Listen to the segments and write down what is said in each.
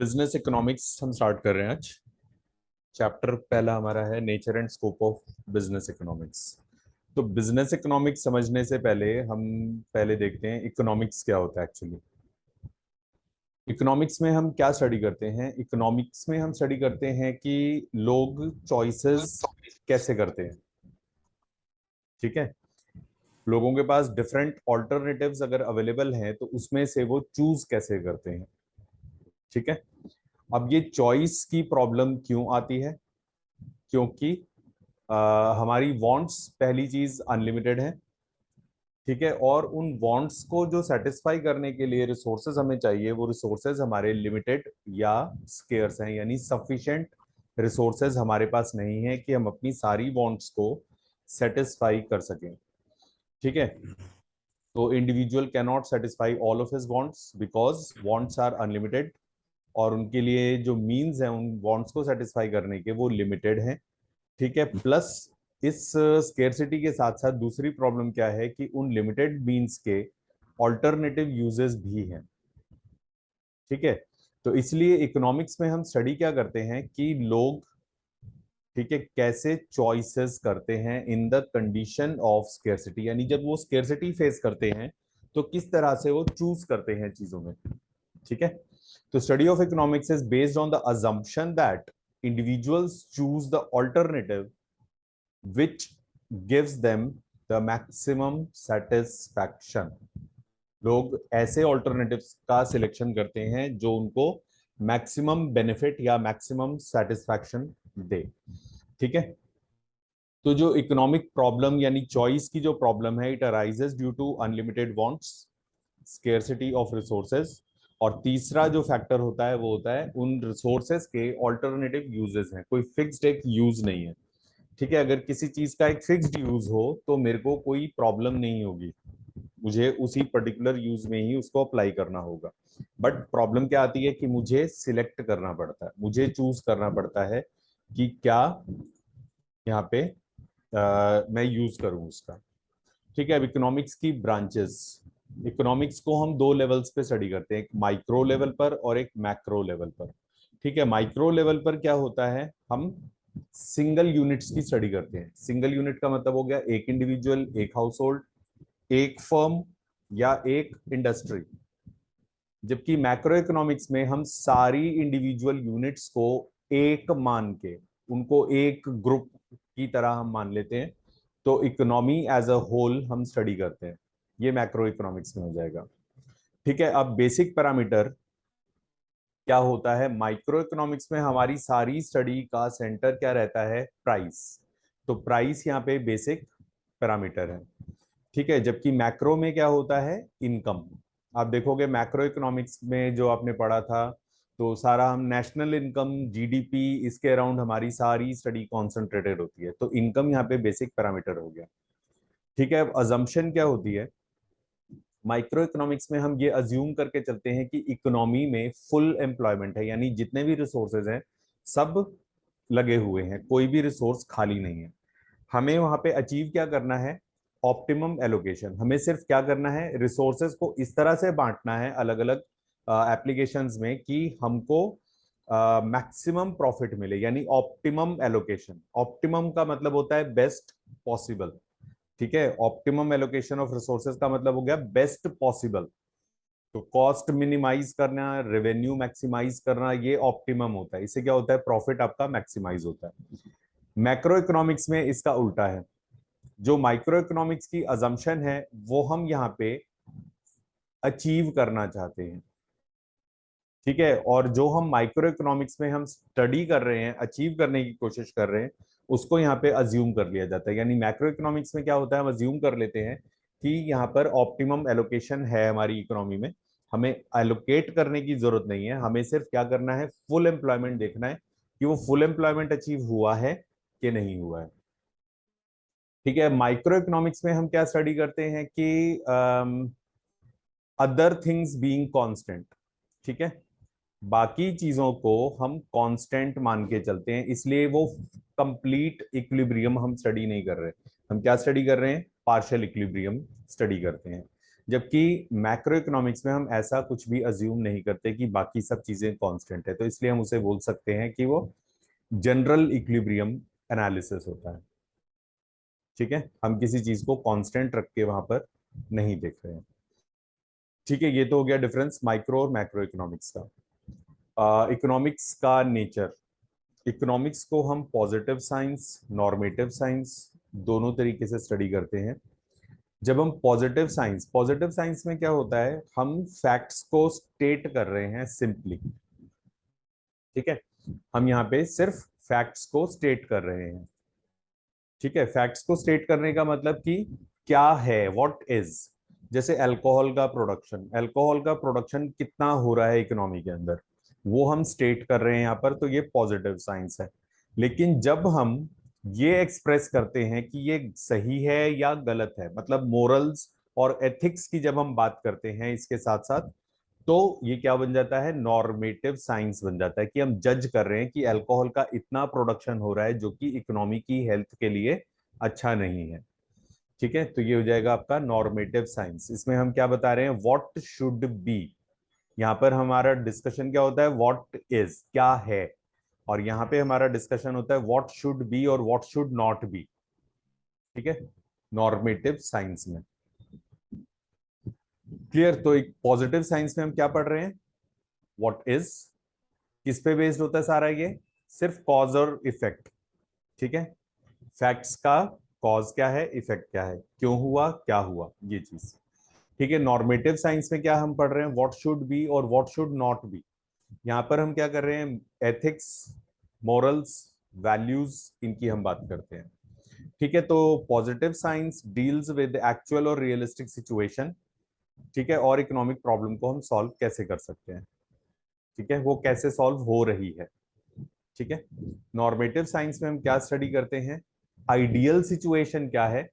Business economics हम start कर रहे हैं आज। चैप्टर पहला हमारा है nature and scope of business economics. तो बिजनेस इकोनॉमिक्स समझने से पहले हम पहले देखते हैं इकोनॉमिक्स क्या होता है एक्चुअली। इकोनॉमिक्स में हम क्या स्टडी करते हैं? इकोनॉमिक्स में हम स्टडी करते हैं कि लोग चॉइसेस कैसे करते हैं। ठीक है, लोगों के पास डिफरेंट ऑल्टरनेटिव्स अगर अवेलेबल हैं तो उसमें से वो चूज कैसे करते हैं। ठीक है, अब ये चॉइस की प्रॉब्लम क्यों आती है? क्योंकि हमारी वांट्स पहली चीज अनलिमिटेड है। ठीक है, और उन वांट्स को जो सेटिस्फाई करने के लिए रिसोर्सेज हमें चाहिए, वो रिसोर्सेज हमारे लिमिटेड या स्केर्स हैं, यानी सफिशिएंट रिसोर्सेज हमारे पास नहीं है कि हम अपनी सारी वांट्स को सेटिस्फाई कर सकें। ठीक है, तो individual can not satisfy all of his wants because wants are unlimited, और उनके लिए जो मीन्स हैं उन वांट्स को सेटिस्फाई करने के वो लिमिटेड हैं। ठीक है, प्लस इस स्केर्सिटी के साथ साथ दूसरी प्रॉब्लम क्या है कि उन लिमिटेड मीन्स के ऑल्टरनेटिव यूजेस भी हैं। ठीक है, तो इसलिए इकोनॉमिक्स में हम स्टडी क्या करते हैं कि लोग, ठीक है, कैसे चॉइसेस करते हैं in the condition of scarcity, यानी जब वो स्केर्सिटी फेस करते हैं तो किस तरह से वो चूज करते हैं चीजों में। ठीक है, तो study of economics is based on the assumption that individuals choose the alternative which gives them the maximum satisfaction। लोग ऐसे ऑल्टरनेटिव्स का सिलेक्शन करते हैं जो उनको मैक्सिमम बेनिफिट या मैक्सिमम सेटिस्फैक्शन दे। ठीक है, तो जो इकोनॉमिक प्रॉब्लम यानी चॉइस की जो प्रॉब्लम है, it arises due to unlimited wants, scarcity of resources, और तीसरा जो फैक्टर होता है वो होता है उन रिसोर्सेज के ऑल्टरनेटिव यूजेस हैं, कोई फिक्स्ड एक यूज नहीं है। ठीक है, अगर किसी चीज का एक फिक्स्ड यूज हो तो मेरे को कोई प्रॉब्लम नहीं होगी, मुझे उसी पर्टिकुलर यूज में ही उसको अप्लाई करना होगा। बट प्रॉब्लम क्या आती है कि मुझे सिलेक्ट करना पड़ता है, मुझे चूज करना पड़ता है कि क्या यहाँ पे मैं यूज करूं उसका। ठीक है, अब इकोनॉमिक्स की ब्रांचेस, इकोनॉमिक्स को हम दो लेवल्स पे स्टडी करते हैं, एक माइक्रो लेवल पर और एक मैक्रो लेवल पर। ठीक है, माइक्रो लेवल पर क्या होता है, हम सिंगल यूनिट्स की स्टडी करते हैं। सिंगल यूनिट का मतलब हो गया एक इंडिविजुअल, एक हाउस होल्ड, एक फर्म या एक इंडस्ट्री। जबकि मैक्रो इकोनॉमिक्स में हम सारी इंडिविजुअल यूनिट्स को एक मान के, उनको एक ग्रुप की तरह हम मान लेते हैं, तो इकोनॉमी एज अ होल हम स्टडी करते हैं। ये मैक्रो इकोनॉमिक्स में हो जाएगा। ठीक है, अब बेसिक पैरामीटर क्या होता है? माइक्रो इकोनॉमिक्स में हमारी सारी स्टडी का सेंटर क्या रहता है? प्राइस। तो प्राइस यहाँ पे बेसिक पैरामीटर है। ठीक है, जबकि मैक्रो में क्या होता है? इनकम। आप देखोगे मैक्रो इकोनॉमिक्स में जो आपने पढ़ा था, तो सारा हम नेशनल इनकम, जीडीपी, इसके अराउंड हमारी सारी स्टडी कॉन्सेंट्रेटेड होती है, तो इनकम यहाँ पे बेसिक पैरामीटर हो गया। ठीक है, अब अजम्पशन क्या होती है? माइक्रो इकोनॉमिक्स में हम ये अज्यूम करके चलते हैं कि इकोनॉमी में फुल एम्प्लॉयमेंट है, यानी जितने भी रिसोर्सेज हैं सब लगे हुए हैं, कोई भी रिसोर्स खाली नहीं है। हमें वहां पे अचीव क्या करना है? Optimum allocation. हमें सिर्फ क्या करना है? रिसोर्सेज को इस तरह से बांटना है अलग अलग एप्लीकेशंस में कि हमको मैक्सिमम प्रॉफिट मिले, यानी ऑप्टिमम एलोकेशन। ऑप्टिमम का मतलब होता है बेस्ट पॉसिबल। ठीक है, ऑप्टिमम एलोकेशन ऑफ रिसोर्सेज का मतलब हो गया बेस्ट पॉसिबल। तो कॉस्ट मिनिमाइज करना, रेवेन्यू मैक्सिमाइज करना, ये ऑप्टिमम होता है। इससे क्या होता है? प्रॉफिट आपका मैक्सिमाइज होता है। मैक्रो इकोनॉमिक्स में इसका उल्टा है। जो माइक्रो इकोनॉमिक्स की अजम्पशन है वो हम यहाँ पे अचीव करना चाहते हैं। ठीक है, और जो हम माइक्रो इकोनॉमिक्स में हम स्टडी कर रहे हैं, अचीव करने की कोशिश कर रहे हैं, उसको यहाँ पे अज्यूम कर लिया जाता है। यानी मैक्रो इकोनॉमिक्स में क्या होता है? हम अज्यूम कर लेते हैं कि यहाँ पर ऑप्टिमम एलोकेशन है हमारी इकोनॉमी में, हमें एलोकेट करने की जरूरत नहीं है, हमें सिर्फ क्या करना है? फुल एम्प्लॉयमेंट देखना है कि वो फुल एम्प्लॉयमेंट अचीव हुआ है कि नहीं हुआ है। ठीक है, माइक्रो इकोनॉमिक्स में हम क्या स्टडी करते हैं कि अदर थिंग्स बीइंग कांस्टेंट। ठीक है, बाकी चीजों को हम कांस्टेंट मान के चलते हैं, इसलिए वो कंप्लीट इक्विलिब्रियम हम स्टडी नहीं कर रहे। हम क्या स्टडी कर रहे हैं? पार्शियल इक्विलिब्रियम स्टडी करते हैं। जबकि मैक्रो इकोनॉमिक्स में हम ऐसा कुछ भी अज्यूम नहीं करते कि बाकी सब चीजें कांस्टेंट है, तो इसलिए हम उसे बोल सकते हैं कि वो जनरल इक्विलिब्रियम एनालिसिस होता है। ठीक है, हम किसी चीज को कांस्टेंट रख के वहां पर नहीं देख रहे हैं। ठीक है, ये तो हो गया डिफरेंस माइक्रो और मैक्रो इकोनॉमिक्स का। इकोनॉमिक्स का नेचर, इकोनॉमिक्स को हम पॉजिटिव साइंस, नॉर्मेटिव साइंस दोनों तरीके से स्टडी करते हैं। जब हम पॉजिटिव साइंस में क्या होता है, हम फैक्ट्स को स्टेट कर रहे हैं सिंपली। ठीक है, हम यहाँ पे सिर्फ फैक्ट्स को स्टेट कर रहे हैं। ठीक है, फैक्ट्स को स्टेट करने का मतलब कि क्या है, व्हाट इज। जैसे अल्कोहल का प्रोडक्शन कितना हो रहा है इकोनॉमी के अंदर, वो हम स्टेट कर रहे हैं यहाँ पर, तो ये पॉजिटिव साइंस है। लेकिन जब हम ये एक्सप्रेस करते हैं कि ये सही है या गलत है, मतलब मोरल्स और एथिक्स की जब हम बात करते हैं इसके साथ साथ, तो ये क्या बन जाता है, नॉर्मेटिव साइंस बन जाता है कि हम जज कर रहे हैं कि अल्कोहल का इतना प्रोडक्शन हो रहा है जो कि इकोनॉमी की हेल्थ के लिए अच्छा नहीं है। ठीक है, तो ये हो जाएगा आपका नॉर्मेटिव साइंस। इसमें हम क्या बता रहे हैं, व्हाट शुड बी। यहाँ पर हमारा डिस्कशन क्या होता है, व्हाट इज क्या है, और यहाँ पे हमारा डिस्कशन होता है व्हाट शुड बी और व्हाट शुड नॉट बी। ठीक है, नॉर्मेटिव साइंस में। क्लियर। तो एक पॉजिटिव साइंस में हम क्या पढ़ रहे हैं, व्हाट इज, किस पे बेस्ड होता है सारा ये, सिर्फ कॉज और इफेक्ट। ठीक है, फैक्ट्स का कॉज क्या है, इफेक्ट क्या है, क्यों हुआ, क्या हुआ, ये चीज। ठीक है, नॉर्मेटिव साइंस में क्या हम पढ़ रहे हैं, व्हाट शुड बी और व्हाट शुड नॉट बी। यहाँ पर हम क्या कर रहे हैं, एथिक्स, मॉरल्स, वैल्यूज, इनकी हम बात करते हैं। ठीक है, तो positive science deals with actual और रियलिस्टिक सिचुएशन। ठीक है, और इकोनॉमिक प्रॉब्लम को हम सॉल्व कैसे कर सकते हैं। ठीक है, वो कैसे सॉल्व हो रही है। ठीक है, नॉर्मेटिव साइंस में हम क्या स्टडी करते हैं, आइडियल सिचुएशन क्या है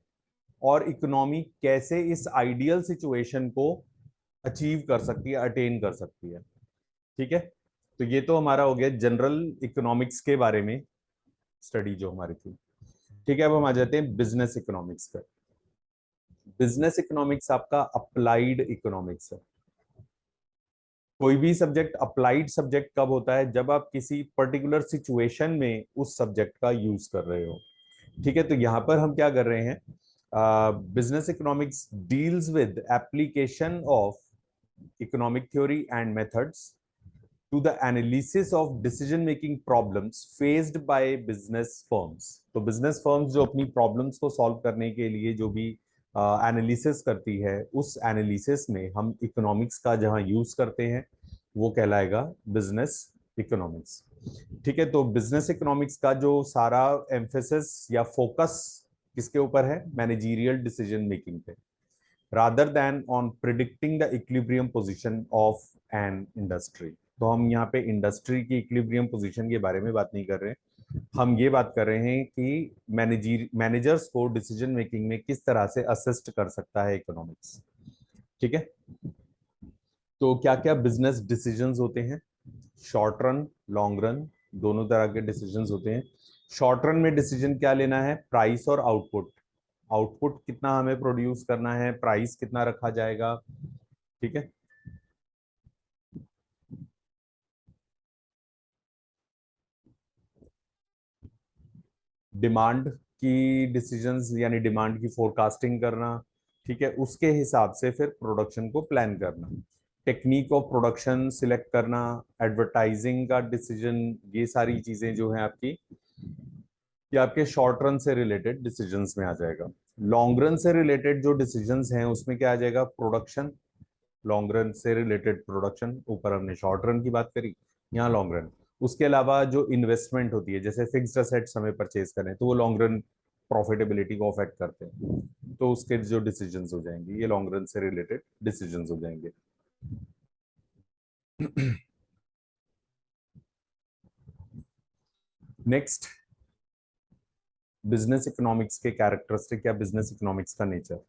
और इकोनॉमी कैसे इस आइडियल सिचुएशन को अचीव कर सकती है, अटेन कर सकती है। ठीक है, तो ये तो हमारा हो गया जनरल इकोनॉमिक्स के बारे में स्टडी जो हमारी थी। ठीक है, अब हम आ जाते हैं बिजनेस इकोनॉमिक्स पर। बिजनेस इकोनॉमिक्स आपका अप्लाइड इकोनॉमिक्स है। कोई भी सब्जेक्ट अप्लाइड सब्जेक्ट कब होता है, जब आप किसी पर्टिकुलर सिचुएशन में उस सब्जेक्ट का यूज कर रहे हो। ठीक है, तो यहां पर हम क्या कर रहे हैं, business economics deals with application of economic theory and methods to the analysis of decision making problems faced by business firms. तो बिजनेस फर्म्स जो अपनी प्रॉब्लम्स को सॉल्व करने के लिए जो भी एनालिसिस करती है, उस एनालिसिस में हम इकोनॉमिक्स का जहां यूज करते हैं वो कहलाएगा बिजनेस इकोनॉमिक्स। ठीक है, तो बिजनेस इकोनॉमिक्स का जो सारा एम्फेसिस या फोकस किसके ऊपर है, मैनेजरियल डिसीजन मेकिंग पे, rather than on predicting the equilibrium position of an industry. तो हम यहाँ पे इंडस्ट्री की इक्विलिब्रियम पोजीशन के बारे में बात नहीं कर रहे हैं, हम ये बात कर रहे हैं कि मैनेजर्स को डिसीजन मेकिंग में किस तरह से असिस्ट कर सकता है इकोनॉमिक्स। ठीक है, तो क्या क्या बिजनेस डिसीजंस होते हैं, शॉर्ट रन, लॉन्ग रन, दोनों तरह के डिसीजंस होते हैं। शॉर्ट रन में डिसीजन क्या लेना है, प्राइस और आउटपुट। आउटपुट कितना हमें प्रोड्यूस करना है, प्राइस कितना रखा जाएगा। ठीक है, डिमांड की डिसीजंस यानी डिमांड की फोरकास्टिंग करना। ठीक है, उसके हिसाब से फिर प्रोडक्शन को प्लान करना, टेक्निक ऑफ प्रोडक्शन सिलेक्ट करना, एडवर्टाइजिंग का डिसीजन, ये सारी चीजें जो है आपकी, ये आपके शॉर्ट रन से रिलेटेड डिसीजंस में आ जाएगा। लॉन्ग रन से रिलेटेड जो डिसीजंस हैं उसमें क्या आ जाएगा, प्रोडक्शन। लॉन्ग रन से रिलेटेड प्रोडक्शन, ऊपर हमने शॉर्ट रन की बात करी, यहाँ लॉन्ग रन। उसके अलावा जो इन्वेस्टमेंट होती है, जैसे फिक्स्ड असेट्स हमें परचेज करें, तो वो लॉन्ग रन प्रॉफिटेबिलिटी को अफेक्ट करते हैं, तो उसके जो डिसीजंस हो जाएंगे ये लॉन्ग रन से रिलेटेड डिसीजंस हो जाएंगे। नेक्स्ट, बिजनेस इकोनॉमिक्स के कैरेक्टरिस्टिक या बिजनेस इकोनॉमिक्स का nature.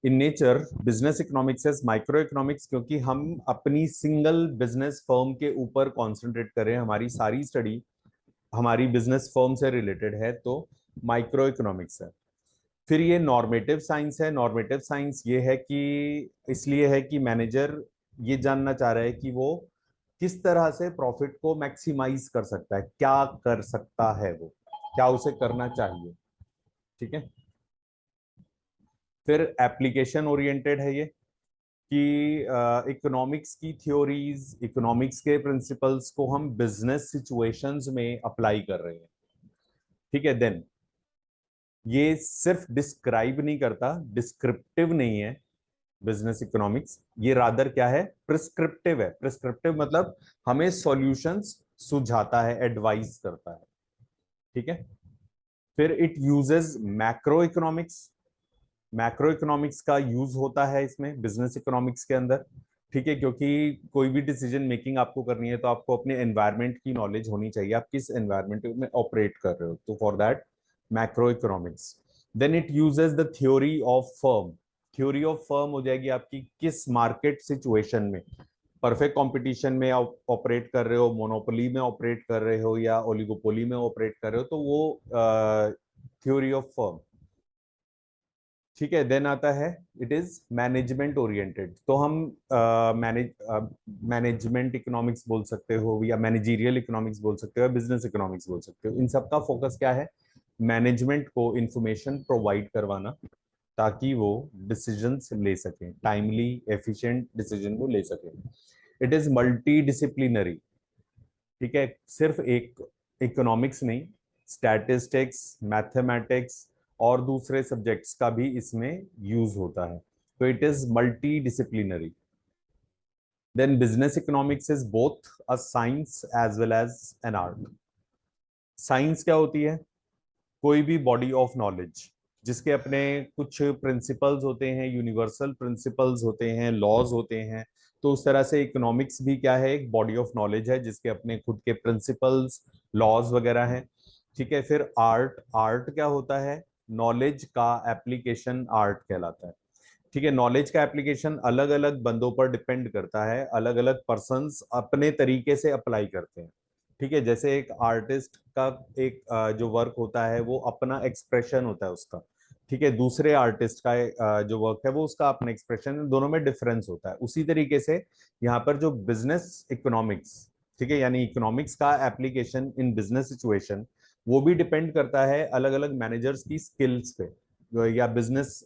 In nature business economics as micro economics, क्योंकि हम अपनी सिंगल बिजनेस फर्म के ऊपर कॉन्सेंट्रेट करें, हमारी सारी स्टडी हमारी बिजनेस फर्म से रिलेटेड है, तो माइक्रो इकोनॉमिक्स है। फिर ये नॉर्मेटिव साइंस है। नॉर्मेटिव साइंस ये है कि इसलिए है कि मैनेजर ये जानना चाह रहा है कि वो किस तरह से प्रॉफिट को मैक्सिमाइज कर सकता है, क्या कर सकता है, वो क्या उसे करना चाहिए। ठीक है। फिर एप्लीकेशन ओरिएंटेड है ये कि इकोनॉमिक्स की थ्योरीज, इकोनॉमिक्स के प्रिंसिपल्स को हम बिजनेस सिचुएशंस में अप्लाई कर रहे हैं। ठीक है। देन ये सिर्फ डिस्क्राइब नहीं करता, डिस्क्रिप्टिव नहीं है बिजनेस इकोनॉमिक्स, ये रादर क्या है, प्रिस्क्रिप्टिव है। प्रिस्क्रिप्टिव मतलब हमें सॉल्यूशंस सुझाता है, एडवाइस करता है। ठीक है। फिर it uses macro economics. Macro economics का यूज होता है इसमें बिजनेस इकोनॉमिक्स के अंदर। ठीक है, क्योंकि कोई भी डिसीजन मेकिंग आपको करनी है तो आपको अपने एनवायरनमेंट की नॉलेज होनी चाहिए, आप किस एनवायरनमेंट में ऑपरेट कर रहे हो, तो for that macro economics. Then it uses the theory of firm. Theory of firm हो जाएगी आपकी किस मार्केट सिचुएशन में, परफेक्ट कंपटीशन में ऑपरेट कर रहे हो, मोनोपोली में ऑपरेट कर रहे हो या ओलिगोपोली में ऑपरेट कर रहे हो, तो वो थ्योरी ऑफ फर्म। ठीक है। देन आता है इट इज मैनेजमेंट ओरिएंटेड। तो हम मैनेजमेंट इकोनॉमिक्स बोल सकते हो या मैनेजरियल इकोनॉमिक्स बोल सकते हो या बिजनेस इकोनॉमिक्स बोल सकते हो। इन सब का फोकस क्या है, मैनेजमेंट को इंफॉर्मेशन प्रोवाइड करवाना ताकि वो डिसीजंस ले सकें, टाइमली एफिशिएंट डिसीजन वो ले सकें। It is multi disciplinary. ठीक है, सिर्फ एक इकोनॉमिक्स नहीं, स्टैटिस्टिक्स, मैथमेटिक्स और दूसरे सब्जेक्ट्स का भी इसमें यूज होता है। तो it is multidisciplinary. Then business economics is both a science as well as an art. Science क्या होती है, कोई भी बॉडी ऑफ नॉलेज जिसके अपने कुछ प्रिंसिपल्स होते हैं, यूनिवर्सल प्रिंसिपल्स होते हैं, लॉज होते हैं। तो उस तरह से इकोनॉमिक्स भी क्या है, एक बॉडी ऑफ नॉलेज है जिसके अपने खुद के प्रिंसिपल्स, लॉज वगैरह हैं। ठीक है। फिर आर्ट, आर्ट क्या होता है, नॉलेज का एप्लीकेशन आर्ट कहलाता है। ठीक है। नॉलेज का एप्लीकेशन अलग अलग बंदों पर डिपेंड करता है, अलग अलग पर्सन्स अपने तरीके से अप्लाई करते हैं। ठीक है। जैसे एक आर्टिस्ट का एक जो वर्क होता है वो अपना एक्सप्रेशन होता है उसका। ठीक है। दूसरे आर्टिस्ट का जो वर्क है वो उसका अपना एक्सप्रेशन, दोनों में डिफरेंस होता है। उसी तरीके से यहाँ पर जो बिजनेस इकोनॉमिक्स, ठीक है, यानी इकोनॉमिक्स का एप्लीकेशन इन बिजनेस सिचुएशन, वो भी डिपेंड करता है अलग अलग मैनेजर्स की स्किल्स पे, या बिजनेस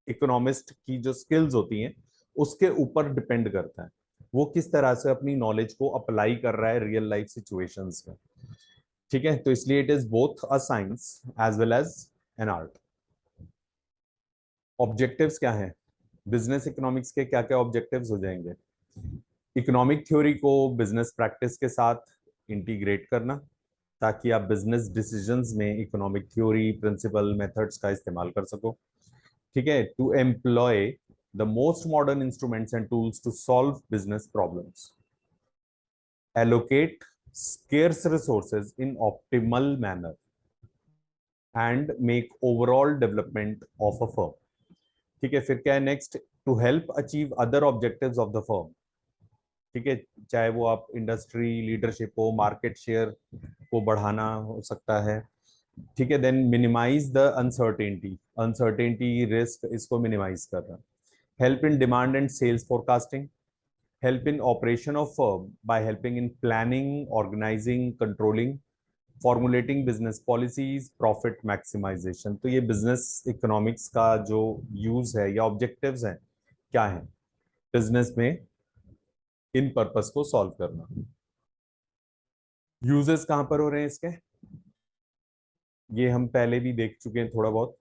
इकोनॉमिस्ट की जो स्किल्स होती हैं उसके ऊपर डिपेंड करता है, वो किस तरह से अपनी नॉलेज को अप्लाई कर रहा है रियल लाइफ सिचुएशंस में। ठीक है। तो इसलिए it is both a science as well as an art. Objectives क्या हैं, बिजनेस इकोनॉमिक्स के क्या क्या ऑब्जेक्टिव्स हो जाएंगे, इकोनॉमिक थ्योरी को बिजनेस प्रैक्टिस के साथ इंटीग्रेट करना ताकि आप बिजनेस डिसीजंस में इकोनॉमिक थ्योरी, प्रिंसिपल, मेथड्स का इस्तेमाल कर सको। ठीक है। To employ the most modern instruments and tools to solve business problems, allocate scarce resources in optimal manner and make overall development of a firm। ठीक है। फिर क्या है next, to help achieve other objectives of the firm. ठीक है, चाहे वो आप इंडस्ट्री लीडरशिप हो, मार्केट शेयर को बढ़ाना हो सकता है। ठीक है। Then minimize the uncertainty, uncertainty risk, इसको मिनिमाइज करना। Help in demand and sales forecasting, help in operation of firm by helping in planning, organizing, controlling, formulating business policies, profit maximization। तो ये बिजनेस इकोनॉमिक्स का जो use है या objectives हैं क्या है, बिजनेस में इन पर्पस को सॉल्व करना। यूजेस कहां पर हो रहे हैं इसके, ये हम पहले भी देख चुके हैं थोड़ा बहुत।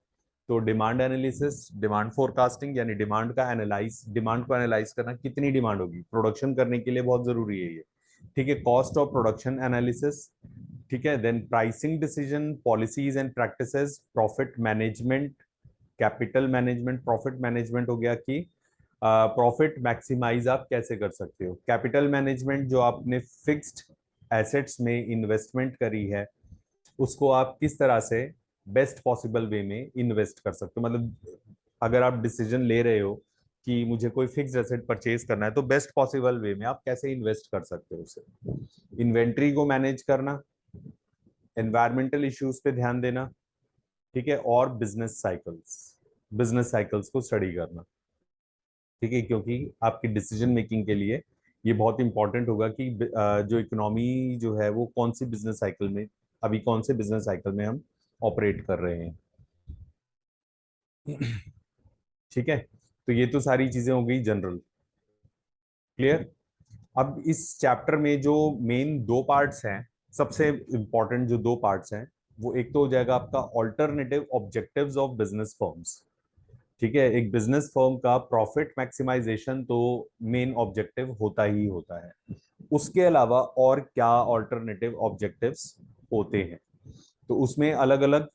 तो डिमांड एनालिसिस, डिमांड फोरकास्टिंग, यानी डिमांड का एनालाइज, डिमांड को एनालाइज करना, कितनी डिमांड होगी प्रोडक्शन करने के लिए, बहुत जरूरी है ये। ठीक है। Cost of production analysis. ठीक है। Then pricing decision, policies and practices, profit management, capital management. Profit management हो गया कि प्रॉफिट मैक्सिमाइज आप कैसे कर सकते हो। कैपिटल मैनेजमेंट, जो आपने फिक्स्ड एसेट्स में इन्वेस्टमेंट करी है उसको आप किस तरह से बेस्ट पॉसिबल वे में इन्वेस्ट कर सकते हो। मतलब अगर आप डिसीजन ले रहे हो कि मुझे कोई फिक्स एसेट परचेज करना है तो बेस्ट पॉसिबल वे में आप कैसे इन्वेस्ट कर सकते हो उसे। इन्वेंट्री को मैनेज करना, एनवायरमेंटल इश्यूज पे ध्यान देना। ठीक है, और बिजनेस साइकिल्स को स्टडी करना। ठीक है, क्योंकि आपकी डिसीजन मेकिंग के लिए ये बहुत इंपॉर्टेंट होगा कि जो इकोनॉमी जो है वो कौन सी बिजनेस साइकिल में, अभी कौन से बिजनेस साइकिल में हम ऑपरेट कर रहे हैं। ठीक है, तो ये तो सारी चीजें हो गई जनरल। क्लियर। अब इस चैप्टर में जो मेन दो पार्ट्स हैं, सबसे इंपॉर्टेंट जो दो पार्ट्स हैं, वो एक तो हो जाएगा आपका alternative objectives of business firms. ठीक है, एक बिजनेस फर्म का प्रॉफिट मैक्सिमाइजेशन तो मेन ऑब्जेक्टिव होता ही होता है, उसके अलावा और क्या ऑल्टरनेटिव ऑब्जेक्टिव्स होते हैं। तो उसमें अलग अलग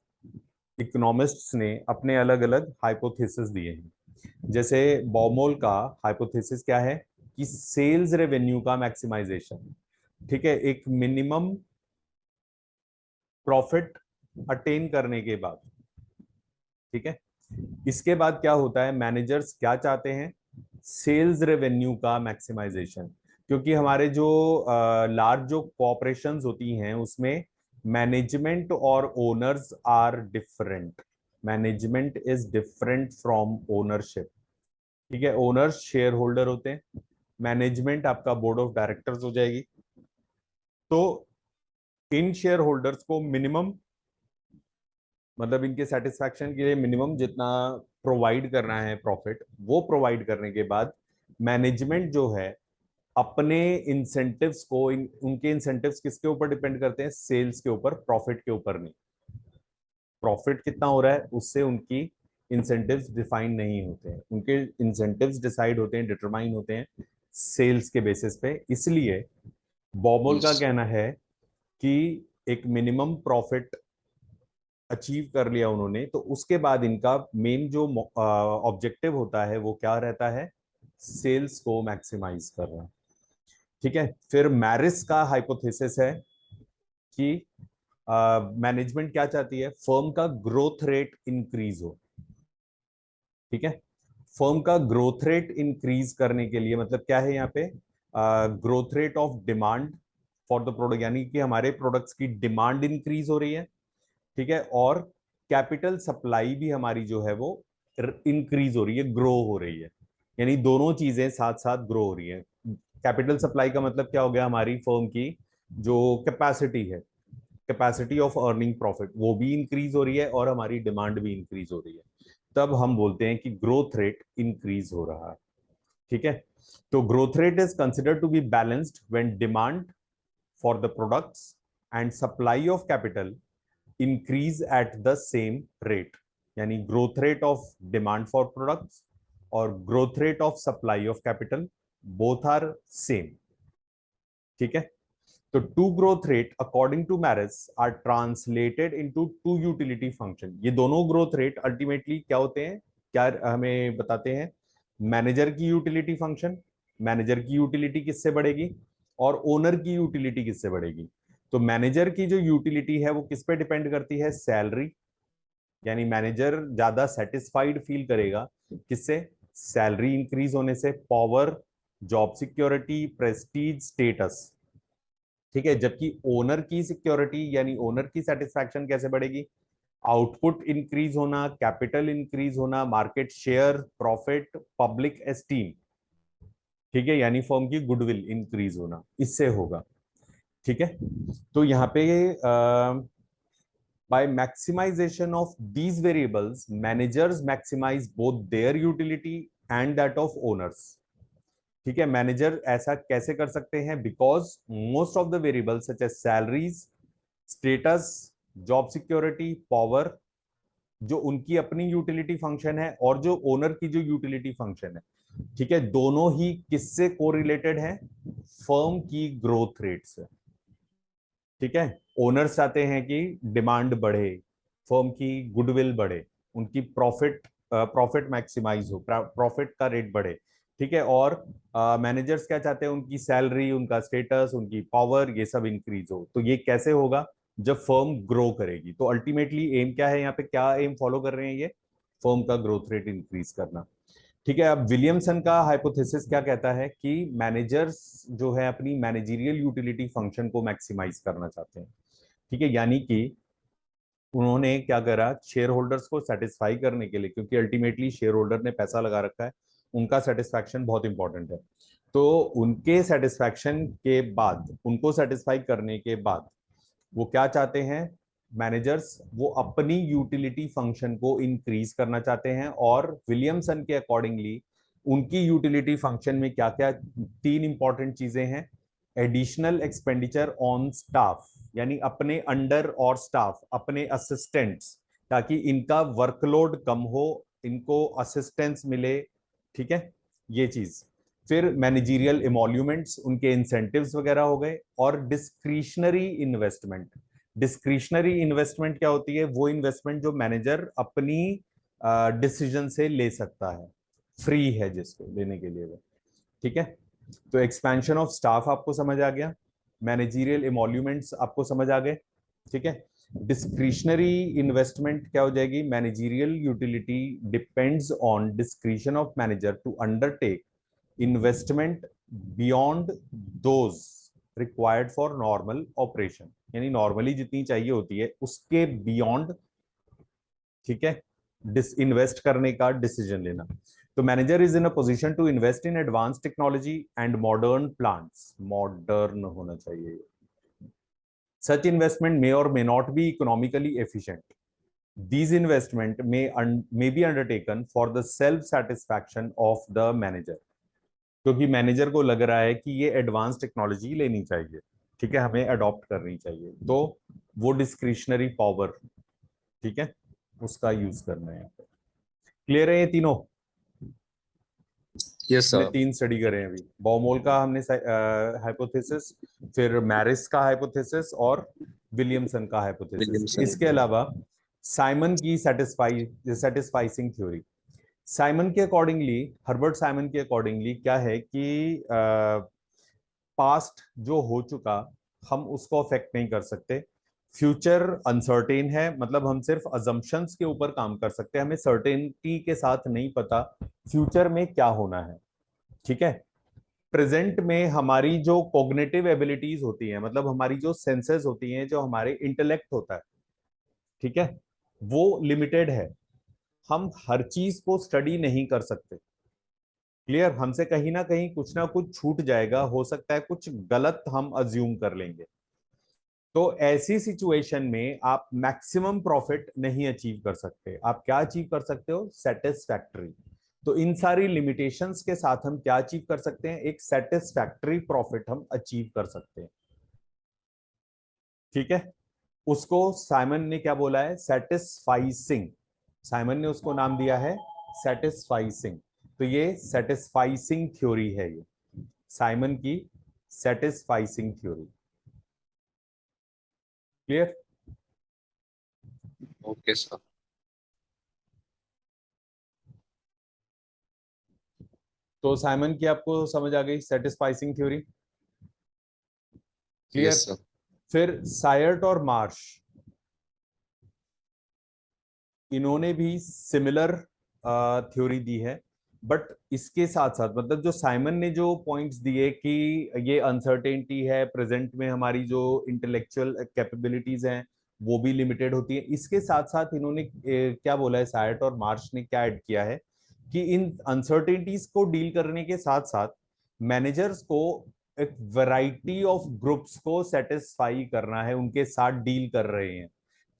इकोनॉमिस्ट्स ने अपने अलग अलग हाइपोथेसिस दिए हैं। जैसे बॉमोल का हाइपोथेसिस क्या है कि सेल्स रेवेन्यू का मैक्सिमाइजेशन। ठीक है, एक मिनिमम प्रॉफिट अटेन करने के बाद। ठीक है, इसके बाद क्या होता है, मैनेजर्स क्या चाहते हैं, सेल्स रेवेन्यू का मैक्सिमाइजेशन। क्योंकि हमारे जो लार्ज जो कॉर्पोरेशंस होती हैं उसमें मैनेजमेंट और owners are different. Management is different from ownership. ठीक है, ओनर्स शेयर होल्डर होते हैं, मैनेजमेंट आपका बोर्ड ऑफ डायरेक्टर्स हो जाएगी। तो इन शेयर होल्डर्स को मिनिमम, मतलब इनके सेटिस्फैक्शन के लिए मिनिमम जितना प्रोवाइड करना है प्रॉफिट, वो प्रोवाइड करने के बाद मैनेजमेंट जो है अपने इंसेंटिव्स को उनके इंसेंटिव्स किसके ऊपर डिपेंड करते हैं, सेल्स के ऊपर, प्रॉफिट के ऊपर नहीं। प्रॉफिट कितना हो रहा है उससे उनकी इंसेंटिव्स डिफाइन नहीं होते हैं, उनके इंसेंटिव्स डिसाइड होते हैं, डिटरमाइन होते हैं सेल्स के बेसिस पे। इसलिए बॉमोल का कहना है कि एक मिनिमम प्रॉफिट अचीव कर लिया उन्होंने, तो उसके बाद इनका मेन जो ऑब्जेक्टिव होता है वो क्या रहता है, सेल्स को मैक्सिमाइज करना। ठीक है, फिर मैरिस का हाइपोथेसिस है कि मैनेजमेंट क्या चाहती है, फर्म का ग्रोथ रेट इंक्रीज हो। ठीक है, फर्म का ग्रोथ रेट इंक्रीज करने के लिए मतलब क्या है यहाँ पे, growth rate of demand for the product, यानी कि हमारे प्रोडक्ट्स की डिमांड इंक्रीज हो रही है। ठीक है, और कैपिटल सप्लाई भी हमारी जो है वो इंक्रीज हो रही है, ग्रो हो रही है। यानी दोनों चीजें साथ साथ ग्रो हो रही है। कैपिटल सप्लाई का मतलब क्या हो गया, हमारी फर्म की जो कैपेसिटी है, कैपेसिटी ऑफ अर्निंग प्रॉफिट, वो भी इंक्रीज हो रही है और हमारी डिमांड भी इंक्रीज हो रही है। तब हम बोलते हैं कि ग्रोथ रेट इंक्रीज हो रहा है। ठीक है, तो growth rate is considered to be balanced when demand for the products and supply of capital increase at the same rate. यानी growth rate of demand for products और growth rate of supply of capital both are same. ठीक है, तो two growth rate according to Marris are translated into two utility function. ये दोनों growth rate ultimately क्या होते हैं, क्या हमें बताते हैं, मैनेजर की यूटिलिटी फंक्शन। मैनेजर की यूटिलिटी किससे बढ़ेगी और ओनर की यूटिलिटी किससे बढ़ेगी। तो मैनेजर की जो यूटिलिटी है वो किस पे डिपेंड करती है, सैलरी। यानी मैनेजर ज्यादा सेटिस्फाइड फील करेगा किससे, सैलरी इंक्रीज होने से, power, job security, Prestige, status. ठीक है, जबकि ओनर की सिक्योरिटी यानी ओनर की सेटिस्फैक्शन कैसे बढ़ेगी, आउटपुट इंक्रीज होना, कैपिटल इंक्रीज होना, market share, profit, public esteem. ठीक है, यानी फर्म की गुडविल इंक्रीज होना, इससे होगा। ठीक है, तो यहाँ पे by maximization of these variables managers maximize both their utility and that of owners। ठीक है, मैनेजर ऐसा कैसे कर सकते हैं, because most of the variable such as salaries, status, job security, power, जो उनकी अपनी यूटिलिटी फंक्शन है और जो ओनर की जो यूटिलिटी फंक्शन है, ठीक है, दोनों ही किससे कोरिलेटेड है, फर्म की ग्रोथ रेट से। ठीक है, ओनर्स चाहते हैं कि डिमांड बढ़े, फर्म की गुडविल बढ़े, उनकी प्रॉफिट मैक्सिमाइज हो, प्रॉफिट का रेट बढ़े। ठीक है, और मैनेजर्स क्या चाहते हैं, उनकी सैलरी, उनका स्टेटस, उनकी पावर, ये सब इंक्रीज हो। तो ये कैसे होगा, जब फर्म ग्रो करेगी। तो अल्टीमेटली एम क्या है, यहाँ पे क्या एम फॉलो कर रहे हैं ये, फर्म का ग्रोथ रेट इंक्रीज करना। ठीक है, अब विलियमसन का हाइपोथेसिस क्या कहता है कि मैनेजर्स जो है अपनी मैनेजरियल यूटिलिटी फंक्शन को मैक्सिमाइज करना चाहते हैं। ठीक है, यानी कि उन्होंने क्या करा, शेयर होल्डर्स को सेटिस्फाई करने के लिए, क्योंकि अल्टीमेटली शेयर होल्डर ने पैसा लगा रखा है, उनका सेटिस्फैक्शन बहुत इंपॉर्टेंट है। तो उनके सेटिस्फैक्शन के बाद, उनको सेटिस्फाई करने के बाद वो क्या चाहते हैं, मैनेजर्स, वो अपनी यूटिलिटी फंक्शन को इंक्रीज करना चाहते हैं। और विलियमसन के अकॉर्डिंगली उनकी यूटिलिटी फंक्शन में क्या क्या तीन इंपॉर्टेंट चीजें हैं। एडिशनल एक्सपेंडिचर ऑन स्टाफ, यानी अपने अंडर और स्टाफ, अपने असिस्टेंट्स, ताकि इनका वर्कलोड कम हो, इनको असिस्टेंस मिले, ठीक है, ये चीज। फिर मैनेजरियल इमोल्यूमेंट्स, उनके इंसेंटिव्स वगैरह हो गए। और डिस्क्रिशनरी इन्वेस्टमेंट। डिस्क्रिशनरी इन्वेस्टमेंट क्या होती है, वो इन्वेस्टमेंट जो मैनेजर अपनी डिसीजन से ले सकता है, फ्री है जिसको लेने के लिए वो, ठीक है। तो एक्सपेंशन ऑफ स्टाफ आपको समझ आ गया, मैनेजरियल इमोल्यूमेंट्स आपको समझ आ गए, ठीक है। डिस्क्रिशनरी इन्वेस्टमेंट क्या हो जाएगी, managerial utility depends on discretion of manager to undertake investment beyond those required for normal operation, यानी नॉर्मली जितनी चाहिए होती है उसके बियॉन्ड, ठीक है, डिस इन्वेस्ट करने का डिसीजन लेना। तो manager is in a position to invest in advance technology and modern plants, modern होना चाहिए। सच इन्वेस्टमेंट मे और may not be economically efficient. These investment may be undertaken for the self satisfaction of the manager, क्योंकि manager को लग रहा है कि ये एडवांस टेक्नोलॉजी लेनी चाहिए, ठीक है, हमें अडॉप्ट करनी चाहिए, तो वो डिस्क्रिशनरी पावर, ठीक है, उसका यूज करना है यहाँ पे। क्लियर है ये तीनों? यस हमने सर। तीन स्टडी करे हैं अभी, बॉमोल का हमने हाइपोथेसिस, फिर मैरिस का हाइपोथेसिस और विलियमसन का हाइपोथेसिस। विलियमसन। इसके अलावा साइमन की सेटिस्फाइसिंग थ्योरी। साइमन के अकॉर्डिंगली, हर्बर्ट साइमन के अकॉर्डिंगली क्या है कि पास्ट जो हो चुका हम उसको अफेक्ट नहीं कर सकते, फ्यूचर अनसर्टेन है, मतलब हम सिर्फ अजम्पशंस के ऊपर काम कर सकते हैं, हमें सर्टेनिटी के साथ नहीं पता फ्यूचर में क्या होना है, ठीक है। प्रेजेंट में हमारी जो कॉग्निटिव एबिलिटीज होती हैं, मतलब हमारी जो सेंसेस होती हैं, जो हमारे इंटेलेक्ट होता है, ठीक है, वो लिमिटेड है, हम हर चीज को स्टडी नहीं कर सकते। क्लियर, हमसे कहीं ना कुछ छूट जाएगा, हो सकता है कुछ गलत हम अज्यूम कर लेंगे। तो ऐसी सिचुएशन में आप मैक्सिमम प्रॉफिट नहीं अचीव कर सकते। आप क्या अचीव कर सकते हो, सेटिस्फैक्टरी। तो इन सारी लिमिटेशंस के साथ हम क्या अचीव कर सकते हैं, एक सेटिस्फैक्टरी प्रॉफिट हम अचीव कर सकते हैं, ठीक है। उसको साइमन ने क्या बोला है, सेटिस्फाइसिंग। साइमन ने उसको नाम दिया है सेटिस्फाइसिंग। तो ये सेटिस्फाइसिंग थ्योरी है, ये साइमन की सेटिस्फाइसिंग थ्योरी। क्लियर? Okay sir. तो साइमन की आपको समझ आ गई सेटिस्फाइसिंग थ्योरी? क्लियर? Yes sir. फिर सायर्ट और मार्श, इन्होंने भी सिमिलर थ्योरी दी है, बट इसके साथ साथ, मतलब जो साइमन ने जो पॉइंट्स दिए कि ये अनसर्टेनिटी है, प्रेजेंट में हमारी जो इंटेलेक्चुअल कैपेबिलिटीज हैं वो भी लिमिटेड होती है, इसके साथ साथ इन्होंने क्या बोला है, सायर्ट और मार्श ने क्या ऐड किया है कि इन अनसर्टेनिटीज को डील करने के साथ साथ मैनेजर्स को एक वैरायटी ऑफ ग्रुप्स को सेटिस्फाई करना है, उनके साथ डील कर रहे हैं,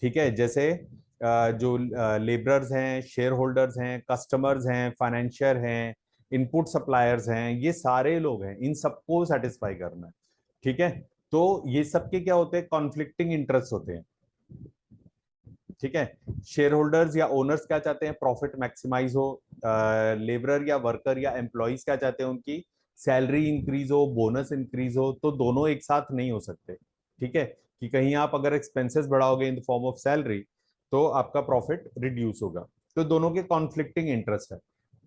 ठीक है। जैसे जो लेबरर्स हैं, शेयर होल्डर्स हैं, कस्टमर्स हैं, फाइनेंशियर हैं, इनपुट सप्लायर्स हैं, ये सारे लोग हैं, इन सबको सेटिस्फाई करना है, ठीक है। तो ये सबके क्या होते हैं, कॉन्फ्लिक्टिंग इंटरेस्ट होते हैं, ठीक है। शेयर होल्डर्स या ओनर्स क्या चाहते हैं, प्रॉफिट मैक्सिमाइज हो। लेबरर या वर्कर या एम्प्लॉइज क्या चाहते हैं, उनकी सैलरी इंक्रीज हो, बोनस इंक्रीज हो। तो दोनों एक साथ नहीं हो सकते, ठीक है, कि कहीं आप अगर एक्सपेंसेस बढ़ाओगे in the form of salary तो आपका प्रॉफिट रिड्यूस होगा। तो दोनों के कॉन्फ्लिक्टिंग इंटरेस्ट है।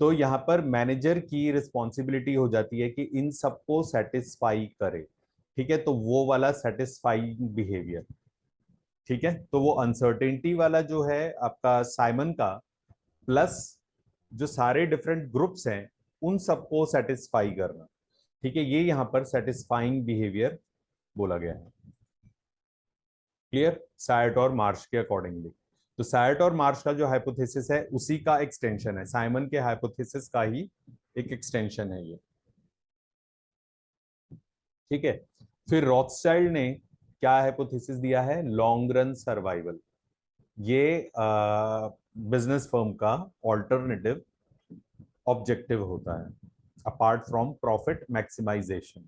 तो यहाँ पर मैनेजर की रिस्पॉन्सिबिलिटी हो जाती है कि इन सबको सेटिस्फाई करे, ठीक है। तो वो वाला सेटिस्फाइंग बिहेवियर, ठीक है। तो वो अनसर्टेनिटी वाला जो है आपका साइमन का, प्लस जो सारे डिफरेंट ग्रुप्स हैं उन सबको सेटिस्फाई करना, ठीक है, ये यहां पर सेटिस्फाइंग बिहेवियर बोला गया है। क्लियर, सायट और मार्श के अकॉर्डिंगली। तो सायट और मार्श का जो हाइपोथेसिस है उसी का एक्सटेंशन है, साइमन के हाइपोथेसिस का ही एक एक्सटेंशन है ये। ठीक है, फिर रॉथस्चाइल्ड ने क्या हाइपोथेसिस दिया है, लॉन्ग रन सर्वाइवल। ये बिजनेस फर्म का ऑल्टरनेटिव ऑब्जेक्टिव होता है अपार्ट फ्रॉम प्रॉफिट मैक्सिमाइजेशन।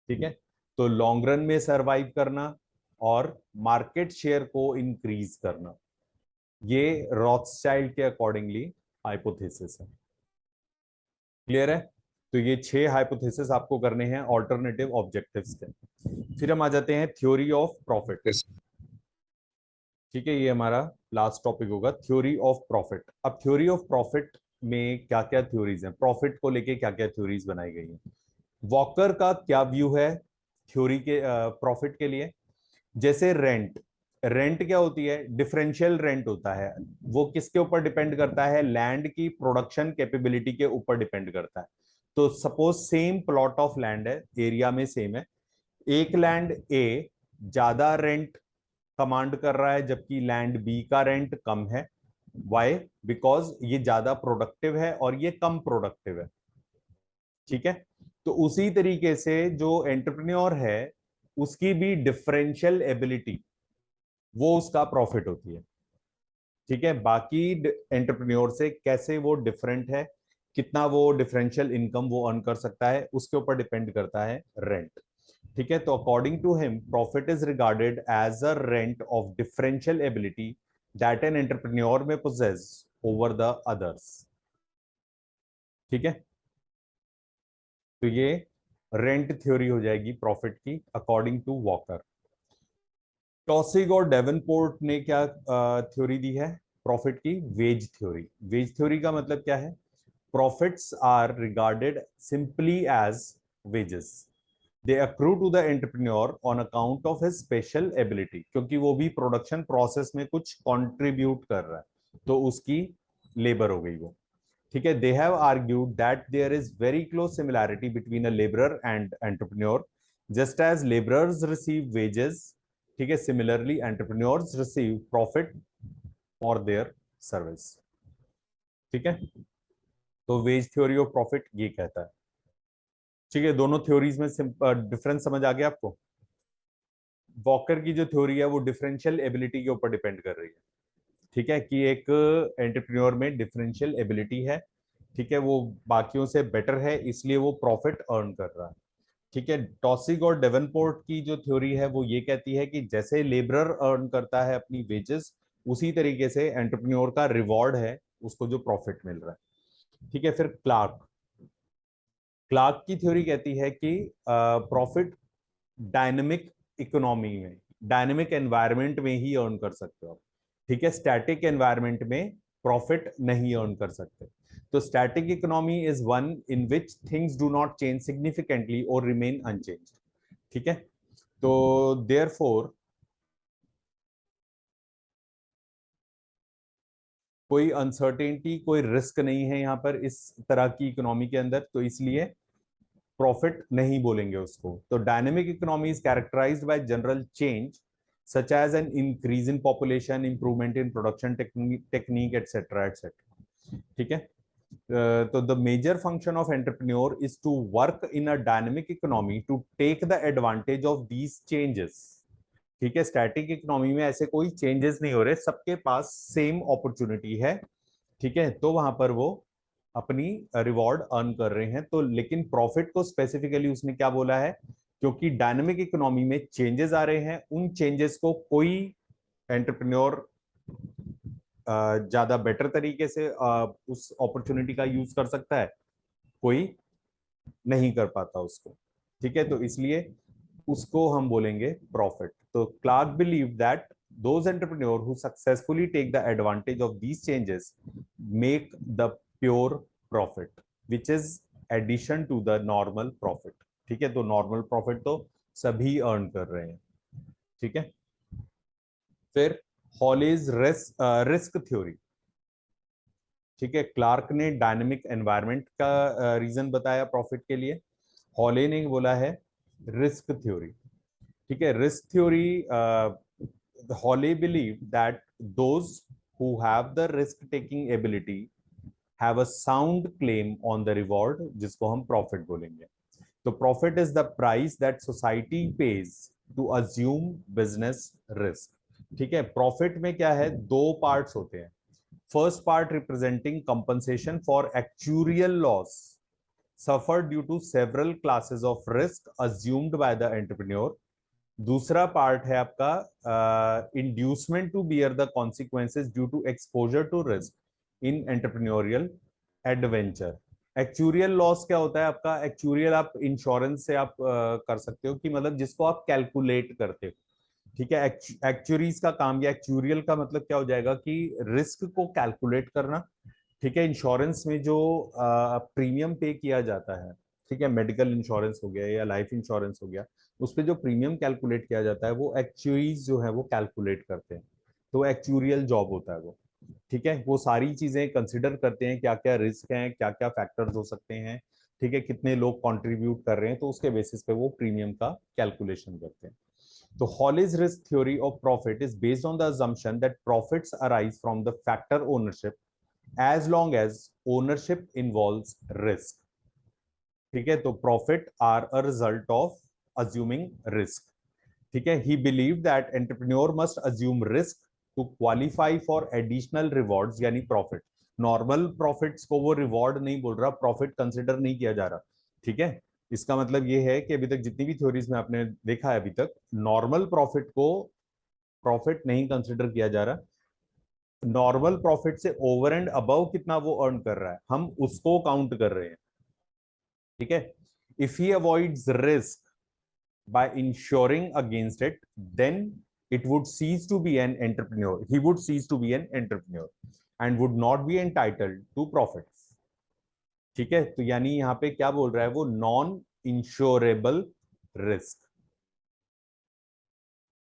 ठीक है, तो लॉन्ग रन में सरवाइव करना और मार्केट शेयर को इंक्रीज करना, ये रॉथस्चाइल्ड के अकॉर्डिंगली हाइपोथेसिस है। क्लियर है, तो ये 6 हाइपोथेसिस आपको करने हैं ऑल्टरनेटिव ऑब्जेक्टिव्स के। फिर हम आ जाते हैं थ्योरी ऑफ प्रॉफिट। Yes. ठीक है, ये हमारा लास्ट टॉपिक होगा, थ्योरी ऑफ प्रॉफिट। अब थ्योरी ऑफ प्रॉफिट में क्या क्या थ्योरीज हैं, प्रॉफिट को लेके क्या क्या थ्योरीज बनाई गई हैं, वॉकर का क्या व्यू है थ्योरी के प्रॉफिट के लिए। जैसे रेंट, रेंट क्या होती है, डिफरेंशियल रेंट होता है। वो किसके ऊपर डिपेंड करता है, लैंड की प्रोडक्शन कैपेबिलिटी के ऊपर डिपेंड करता है। तो suppose same plot of land है, एरिया में सेम है, एक लैंड ए ज्यादा रेंट कमांड कर रहा है जबकि लैंड बी का रेंट कम है। वाई, बिकॉज ये ज्यादा प्रोडक्टिव है और ये कम प्रोडक्टिव है। ठीक है, तो उसी तरीके से जो एंटरप्रेन्योर है उसकी भी डिफरेंशियल एबिलिटी, वो उसका प्रॉफिट होती है। ठीक है, बाकी एंटरप्रेन्योर से कैसे वो डिफरेंट है, कितना वो डिफरेंशियल इनकम वो अर्न कर सकता है, उसके ऊपर डिपेंड करता है रेंट। ठीक है, तो according to him profit is regarded as a rent of differential ability that an entrepreneur may possess over the others. ठीक है, तो ये रेंट थ्योरी हो जाएगी प्रॉफिट की अकॉर्डिंग टू वॉकर। टॉसिग और डेवनपोर्ट ने क्या थ्योरी दी है प्रॉफिट की, वेज थ्योरी। वेज थ्योरी का मतलब क्या है, profits are regarded simply as wages, they accrue to the entrepreneur on account of his special ability, क्योंकि वो भी प्रोडक्शन प्रोसेस में कुछ कंट्रीब्यूट कर रहा है तो उसकी लेबर हो गई वो। ठीक है, they have argued that there is very close similarity between a labourer and entrepreneur, just as labourers receive wages. ठीक है, similarly entrepreneurs receive profit for their service. ठीक है, तो वेज थ्योरी ऑफ प्रॉफिट ये कहता है। ठीक है, दोनों थ्योरीज में डिफरेंस समझ आ गया आपको। वॉकर की जो थ्योरी है वो डिफरेंशियल एबिलिटी के ऊपर डिपेंड कर रही है। ठीक है, कि एक एंटरप्रेन्योर में डिफरेंशियल एबिलिटी है, ठीक है, वो बाकियों से बेटर है इसलिए वो प्रॉफिट अर्न कर रहा है। ठीक है, टॉसिग और डेवनपोर्ट की जो थ्योरी है वो ये कहती है कि जैसे लेबरर अर्न करता है अपनी वेजेस, उसी तरीके से एंटरप्रेन्योर का रिवॉर्ड है उसको जो प्रॉफिट मिल रहा है। ठीक है, फिर क्लार्क, क्लार्क की थ्योरी कहती है कि प्रॉफिट डायनेमिक इकोनॉमी में, डायनेमिक एनवायरनमेंट में ही अर्न कर सकते हो आप। ठीक है, स्टैटिक एनवायरनमेंट में प्रॉफिट नहीं अर्न कर सकते। तो static economy is one in which things do not change significantly और रिमेन अनचेंज्ड। ठीक है, तो देयरफॉर कोई अनसर्टेनिटी, कोई रिस्क नहीं है यहाँ पर इस तरह की इकोनॉमी के अंदर, तो इसलिए प्रॉफिट नहीं बोलेंगे उसको। तो dynamic economy is characterised by general change such as an increase in population, improvement in production technique etcetera etcetera. ठीक है, तो the major function of entrepreneur is to work in a dynamic economy to take the advantage of these changes. ठीक है, static economy में ऐसे कोई changes नहीं हो रहे, सबके पास सेम अपॉर्चुनिटी है। ठीक है, तो वहां पर वो अपनी रिवॉर्ड अर्न कर रहे हैं। तो लेकिन प्रॉफिट को स्पेसिफिकली उसने क्या बोला है, क्योंकि डायनेमिक इकोनॉमी में चेंजेस आ रहे हैं, उन चेंजेस को कोई एंटरप्रेन्योर ज्यादा बेटर तरीके से उस अपॉर्चुनिटी का यूज कर सकता है, कोई नहीं कर पाता उसको। ठीक है, तो इसलिए उसको हम बोलेंगे प्रॉफिट। तो Clark believe that those entrepreneur who successfully take the advantage of these changes make the pure profit which is addition to the normal profit। ठीक है, तो नॉर्मल प्रॉफिट तो सभी अर्न कर रहे हैं। ठीक है, फिर हॉलीज रिस्क थ्योरी। ठीक है, क्लार्क ने डायनेमिक एनवायरनमेंट का रीजन बताया प्रॉफिट के लिए, हॉले ने बोला है रिस्क थ्योरी। ठीक है, risk theory Hawley believed that those who have the risk taking ability have a sound claim on the reward, जिसको हम profit बोलेंगे. तो profit is the price that society pays to assume business risk. ठीक है, profit में क्या है, दो पार्ट्स होते हैं. First part representing compensation for actuarial loss suffered due to several classes of risk assumed by the entrepreneur. दूसरा part है आपका inducement to bear the consequences due to exposure to risk in entrepreneurial adventure. Actuarial loss क्या होता है आपका, actuarial आप insurance से आप कर सकते हो कि मतलब जिसको आप कैलकुलेट करते हो. ठीक है, एक्चुरीज का काम, या एक्चुरियल का मतलब क्या हो जाएगा कि रिस्क को कैलकुलेट करना. ठीक है, इंश्योरेंस में जो प्रीमियम पे किया जाता है, ठीक है, मेडिकल इंश्योरेंस हो गया या लाइफ इंश्योरेंस हो गया, उस पर जो प्रीमियम कैलकुलेट किया जाता है वो एक्चुरीज जो है वो कैलकुलेट करते हैं. तो एक्चुरियल जॉब होता है वो. ठीक है, वो सारी चीजें कंसिडर करते हैं, क्या क्या रिस्क हैं, क्या क्या फैक्टर्स हो सकते हैं, ठीक है, कितने लोग कंट्रीब्यूट कर रहे हैं, तो उसके बेसिस पे वो प्रीमियम का कैलकुलेशन करते हैं. तो Hawley's risk theory of profit is based on the assumption that profits arise from the factor ownership as long as ownership involves risk. ठीक है, तो profit are a result of assuming risk. ठीक है, he believe that entrepreneur must assume risk to qualify for additional rewards, यानी profit. Normal profits को वो reward नहीं बोल रहा, प्रॉफिट कंसिडर नहीं किया जा रहा. ठीक है, इसका मतलब ये है कि अभी तक जितनी भी थ्योरीज में आपने देखा है, अभी तक नॉर्मल प्रॉफिट को प्रॉफिट नहीं कंसिडर किया जा रहा. नॉर्मल प्रॉफिट से ओवर एंड अबव कितना वो अर्न कर रहा है, हम उसको काउंट कर रहे हैं. ठीक है, if he avoids risk by insuring against it, then it would cease to be an entrepreneur. He would cease to be an entrepreneur and would not be entitled to profits. ठीक है, तो यानी यहां पे क्या बोल रहा है वो, नॉन इंश्योरेबल रिस्क.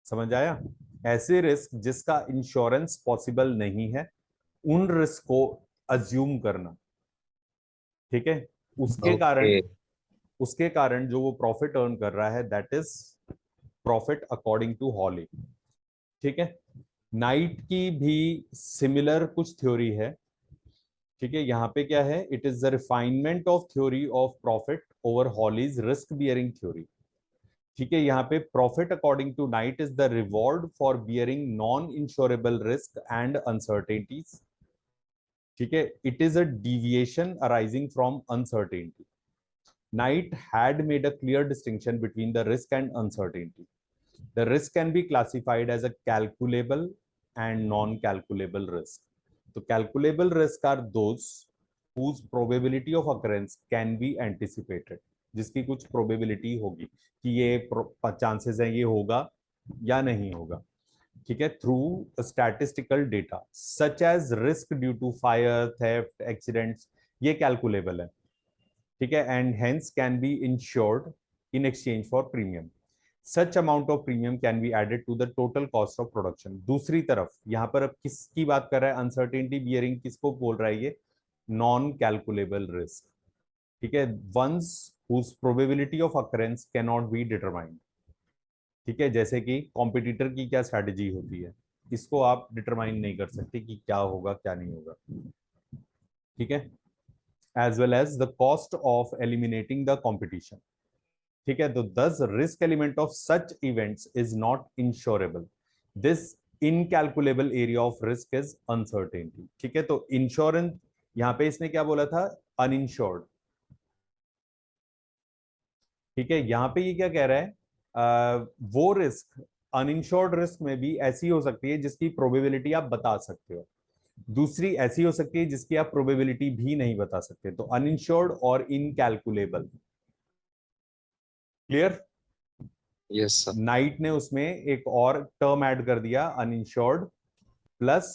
समझ आया? ऐसे रिस्क जिसका इंश्योरेंस पॉसिबल नहीं है, उन रिस्क को अज्यूम करना. ठीक है, उसके कारण ओके. उसके कारण जो वो प्रॉफिट अर्न कर रहा है, that is profit according to Hawley. ठीक है, नाइट की भी सिमिलर कुछ थ्योरी है. ठीक है, यहाँ पे क्या है, it is the refinement of theory of profit over Hawley's risk bearing theory. ठीक है, यहाँ पे profit according to Knight is the reward for bearing non insurable risk and uncertainties. ठीक है, it is a deviation arising from uncertainty. Knight had made a clear distinction between the risk and uncertainty. The risk can be classified as a calculable and non-calculable risk. So calculable risk are those whose probability of occurrence can be anticipated. जिसकी कुछ probability होगी कि ये chances है ये होगा या नहीं होगा. ठीक है, through statistical data such as risk due to fire, theft, accidents, ये calculable है. ठीक है, and hence can be insured in exchange for premium. Such amount of premium can be added to the total cost of production. दूसरी तरफ यहां पर अब किसकी बात कर रहा है, अनसर्टेनिटी बियरिंग, किसको बोल रहा है ये, नॉन कैलकुलेबल रिस्क. ठीक है, ones whose probability of occurrence can not be determined. ठीक है, जैसे कि कॉम्पिटिटर की क्या स्ट्रेटेजी होती है, इसको आप डिटरमाइन नहीं कर सकते कि क्या होगा क्या नहीं होगा. ठीक है, as well as the cost of eliminating the competition. ठीक है, तो thus risk element of such events is not insurable. This incalculable area of risk is uncertainty. ठीक है, तो इंश्योरेंस यहां पे इसने क्या बोला था, अनइंश्योर्ड. ठीक है, यहां पे ये क्या कह रहा है, वो रिस्क अनइंश्योर्ड रिस्क में भी ऐसी हो सकती है जिसकी प्रोबेबिलिटी आप बता सकते हो, दूसरी ऐसी हो सकती है जिसकी आप प्रोबेबिलिटी भी नहीं बता सकते. तो अनइंश्योर्ड और incalculable. Clear? Yes sir. Night ने उसमें एक और टर्म ऐड कर दिया, अनइंश्योर्ड प्लस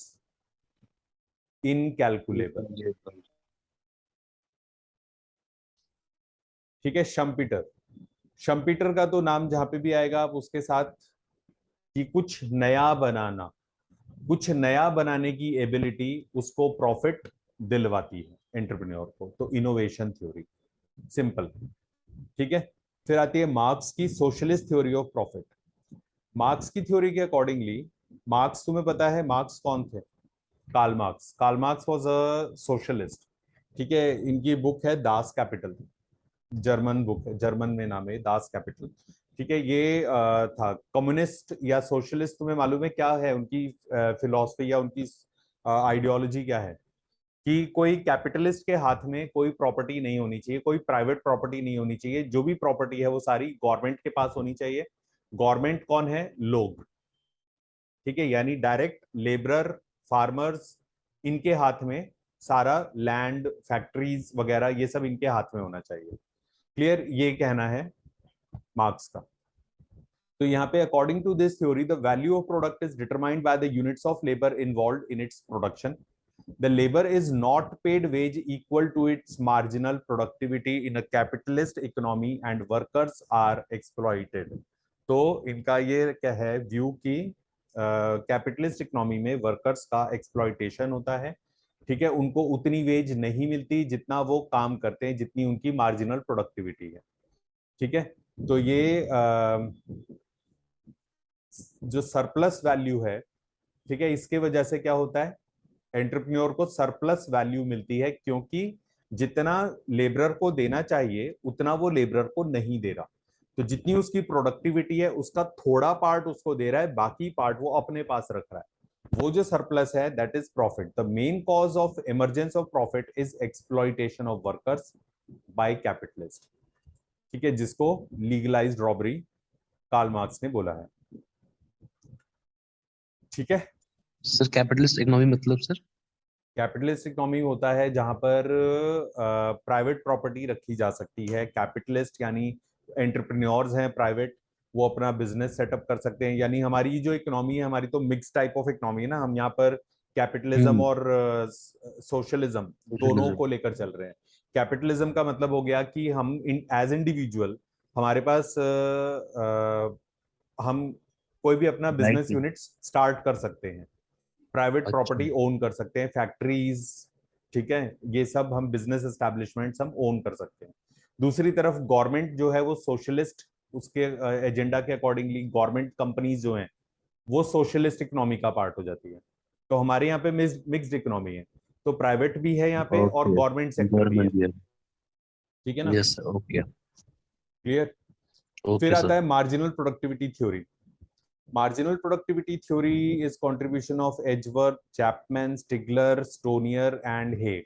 इनकैलकुलेबल. ठीक है, शम्पीटर. शम्पीटर का तो नाम जहां पे भी आएगा आप उसके साथ कि कुछ नया बनाना, कुछ नया बनाने की एबिलिटी उसको प्रॉफिट दिलवाती है एंटरप्रेन्योर को. तो इनोवेशन थ्योरी, सिंपल. ठीक है, फिर आती है मार्क्स की socialist theory of profit. Marx की थ्योरी के अकॉर्डिंगली मार्क्स तुम्हें पता है मार्क्स कौन थे? Karl Marx. Karl Marx was a socialist. ठीक है, इनकी बुक है दास कैपिटल, जर्मन बुक है, जर्मन में नाम है दास कैपिटल। ठीक है, ये था कम्युनिस्ट या सोशलिस्ट। तुम्हें मालूम है क्या है उनकी फिलॉसफी या उनकी आइडियोलॉजी क्या है? कि कोई कैपिटलिस्ट के हाथ में कोई प्रॉपर्टी नहीं होनी चाहिए, कोई प्राइवेट प्रॉपर्टी नहीं होनी चाहिए, जो भी प्रॉपर्टी है वो सारी गवर्नमेंट के पास होनी चाहिए। गवर्नमेंट कौन है? लोग। ठीक है, यानी डायरेक्ट लेबरर, फार्मर्स, इनके हाथ में सारा लैंड, फैक्ट्रीज वगैरह ये सब इनके हाथ में होना चाहिए। क्लियर? ये कहना है मार्क्स का। तो यहाँ पे according to this theory the value of product is determined by the units of labour involved in its production. The labor is not paid wage equal to its marginal productivity in a capitalist economy and workers are exploited. तो इनका ये क्या है view कि capitalist economy में workers का exploitation होता है। ठीक है, उनको उतनी वेज नहीं मिलती जितना वो काम करते हैं, जितनी उनकी मार्जिनल प्रोडक्टिविटी है। ठीक है, तो ये जो सरप्लस वैल्यू है, ठीक है, इसके वजह से क्या होता है, एंटरप्रेन्योर को सरप्लस वैल्यू मिलती है, क्योंकि जितना लेबरर को देना चाहिए उतना वो लेबरर को नहीं दे रहा। तो जितनी उसकी प्रोडक्टिविटी है उसका थोड़ा पार्ट उसको दे रहा है, बाकी पार्ट वो अपने पास रख रहा है। वो जो सरप्लस है that is profit. The main cause of emergence of profit is exploitation of workers by capitalist. ठीक है, जिसको लीगलाइज्ड रॉबरी कार्ल मार्क्स ने बोला है। ठीक है, सर कैपिटलिस्ट इकोनॉमी मतलब सर? कैपिटलिस्ट इकोनॉमी होता है जहां पर प्राइवेट प्रॉपर्टी रखी जा सकती है। कैपिटलिस्ट यानी एंटरप्रेन्योर्स हैं प्राइवेट, वो अपना बिजनेस सेटअप कर सकते हैं। यानी हमारी जो इकोनॉमी है, हमारी तो मिक्स टाइप ऑफ इकोनॉमी है ना, हम यहाँ पर कैपिटलिज्म और सोशलिज्म दोनों सोशलिज्म। को लेकर चल रहे हैं। कैपिटलिज्म का मतलब हो गया कि हम एज इंडिविजुअल हमारे पास हम कोई भी अपना बिजनेस राइट। यूनिट स्टार्ट कर सकते हैं, प्राइवेट अच्छा। प्रॉपर्टी ओन कर सकते हैं, फैक्ट्रीज, ठीक है, ये सब हम बिजनेस एस्टैब्लिशमेंट्स हम ओन कर सकते हैं। दूसरी तरफ गवर्नमेंट जो है वो सोशलिस्ट, उसके एजेंडा के अकॉर्डिंगली गवर्नमेंट कंपनीज जो हैं वो सोशलिस्ट इकोनॉमी का पार्ट हो जाती है। तो हमारे यहाँ पे मिक्स्ड इकोनॉमी है, तो प्राइवेट भी है यहाँ पे और ओके। गवर्नमेंट सेक्टर भी है। गवर्नमेंट भी है। ठीक है ना? Yes sir, okay. क्लियर? फिर ओके आता सर। है marginal productivity theory. Marginal productivity theory is contribution of Edgeworth, Chapman, Stigler, Stonier and Hay।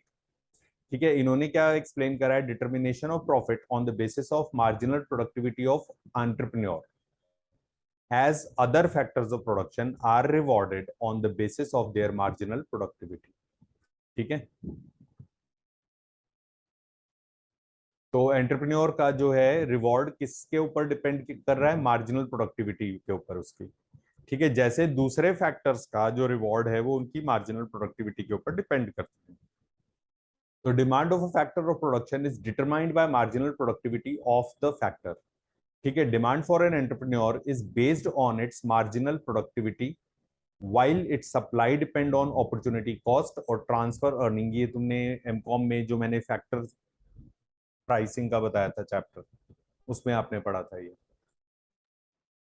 ठीक है, इन्होंने क्या एक्सप्लेन करा है? Determination of profit on the basis of marginal productivity of entrepreneur as other factors of production are rewarded on the basis of their marginal productivity। ठीक है, तो entrepreneur का जो है रिवॉर्ड किसके ऊपर डिपेंड कर रहा है? मार्जिनल प्रोडक्टिविटी के ऊपर उसकी। ठीक है, जैसे दूसरे फैक्टर्स का जो रिवॉर्ड है वो उनकी मार्जिनल प्रोडक्टिविटी के ऊपर डिपेंड करते हैं। तो demand of a factor of production is determined bye marginal productivity of the factor. ठीक है, demand for an entrepreneur is based on it's marginal productivity while its supply depend on opportunity cost और transfer earning. ये तुमने MCom में जो मैंने factor pricing का बताया था चैप्टर, उसमें आपने पढ़ा था ये।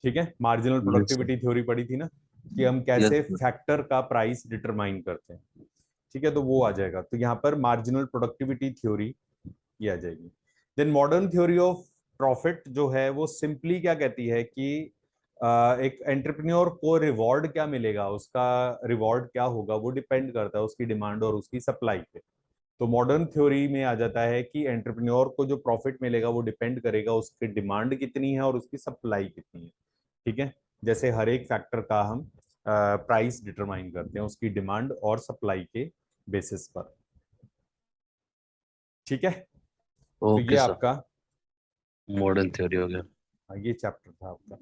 ठीक है, marginal yes sir. Productivity theory पढ़ी थी ना, कि हम यस कैसे सर। फैक्टर का प्राइस डिटरमाइन करते हैं। ठीक है, तो वो आ जाएगा। तो यहाँ पर मार्जिनल प्रोडक्टिविटी थ्योरी ये आ जाएगी। Then modern theory of profit जो है वो सिंपली क्या कहती है कि एक एंटरप्रेन्योर को रिवॉर्ड क्या मिलेगा, उसका रिवॉर्ड क्या होगा वो डिपेंड करता है उसकी डिमांड और उसकी सप्लाई पे। तो मॉडर्न थ्योरी में आ जाता है कि एंटरप्रेन्योर को जो प्रॉफिट मिलेगा वो डिपेंड करेगा उसकी डिमांड कितनी है और उसकी सप्लाई कितनी है। ठीक है, जैसे हर एक फैक्टर का हम प्राइस डिटरमाइन करते हैं उसकी डिमांड और सप्लाई के बेसिस पर। ठीक है, तो ये ओके सर। आपका मॉडर्न थ्योरी हो गया। ये चैप्टर था आपका।